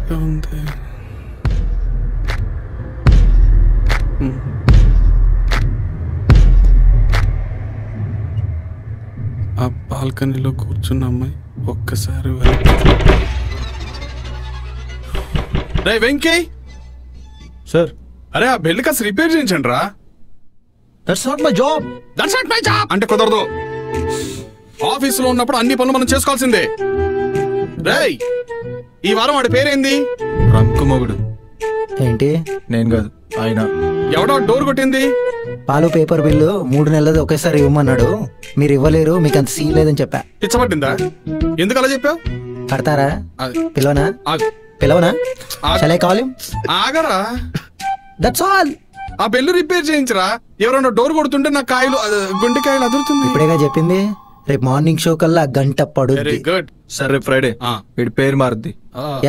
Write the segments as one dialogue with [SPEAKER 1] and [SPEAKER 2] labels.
[SPEAKER 1] కొత్తగా ఉంది. ఆ బాల్కనీలో కూర్చున్న అమ్మాయి ఒక్కసారి రే వెంకీ
[SPEAKER 2] సార్.
[SPEAKER 1] అరే ఆ బెల్ట్ కాస్త రిపేర్ చేయించండి రా.
[SPEAKER 2] That's not my job.
[SPEAKER 1] That's not my job అంటే కుదరదు. ఆఫీసులో ఉన్నప్పుడు అన్ని పనులు మనం చేసుకోవాల్సిందే. రేయ్ ఈ వారం వాడి పేరేంది?
[SPEAKER 2] రంకు మొగుడు.
[SPEAKER 3] ఏంటి?
[SPEAKER 2] నేను కాదు ఆయన.
[SPEAKER 1] ఎవడో డోర్ కొట్టింది?
[SPEAKER 3] పాలు పేపర్ బిల్లు 3 నెలలది ఒకేసారి ఇవ్వమన్నాడు. మీరు ఇవ్వలేరు, మీకు అంత సీన్ లేదని చెప్పా.
[SPEAKER 1] పిచ్చబట్టిందా? ఎందుకు అలా చెప్పావు?
[SPEAKER 3] కడతారా? పిలవనా? పిలవనా? చలే కావాలి.
[SPEAKER 1] ఆగరా.
[SPEAKER 3] That's all.
[SPEAKER 1] ఆ బెల్లు రిపేర్ చేయించరా. ఎవరన్నా డోర్ కొడుతుంటే నా కాయలు గుండెకాయలు అదురుతుంది.
[SPEAKER 3] ఇప్పుడేగా చెప్పింది. రేపు మార్నింగ్ షో కల్లా గంట పడు.
[SPEAKER 1] Very good.
[SPEAKER 2] సరే రేపు ఫ్రైడే వీడి పేరు మారుద్ది.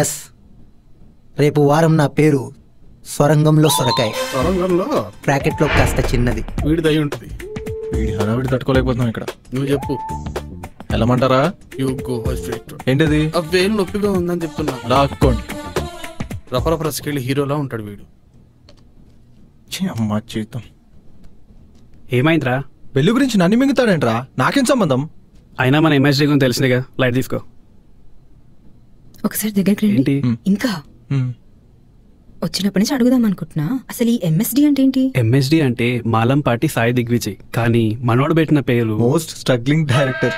[SPEAKER 3] ఎస్, రేపు వారం నా పేరు స్వరంగంలో సొరకాయ.
[SPEAKER 1] స్వరంగంలో
[SPEAKER 3] బ్రాకెట్ లో కాస్త చిన్నది.
[SPEAKER 1] వీడి దయ ఉంటుంది.
[SPEAKER 2] వీడి హడావిడి తట్టుకోలేకపోతున్నాం ఇక్కడ.
[SPEAKER 1] నువ్వు చెప్పు.
[SPEAKER 2] వెళ్ళమంటారా? ఏంటిది?
[SPEAKER 1] ఆ వేలు నొప్పిగా ఉందని చెప్తున్నా.
[SPEAKER 2] లాక్కోండి.
[SPEAKER 1] రపరప రసికెళ్ళి హీరోలా ఉంటాడు వీడు.
[SPEAKER 2] అమ్మా జీవితం.
[SPEAKER 4] ఏమైందిరా?
[SPEAKER 2] పెళ్లి గురించి నన్ను మింగుతాడేంట్రా? నాకేం సంబంధం?
[SPEAKER 4] అయినా మన ఎంఎస్డీ గురించి తెలిసిందిగా. లైట్ తీసుకో.
[SPEAKER 5] ఒకసారి దగ్గరికి రండి. ఇంకా వచ్చినప్పటి నుంచి అడుగుదాం అనుకుంటున్నా, అసలు ఈ ఎంఎస్డి అంటే ఏంటి?
[SPEAKER 4] ఎంఎస్డి అంటే మాలంపాటి సాయి దిగ్విజయ్, కానీ మనోడు పెట్టిన పేరు
[SPEAKER 2] మోస్ట్ స్ట్రగ్లింగ్ డైరెక్టర్.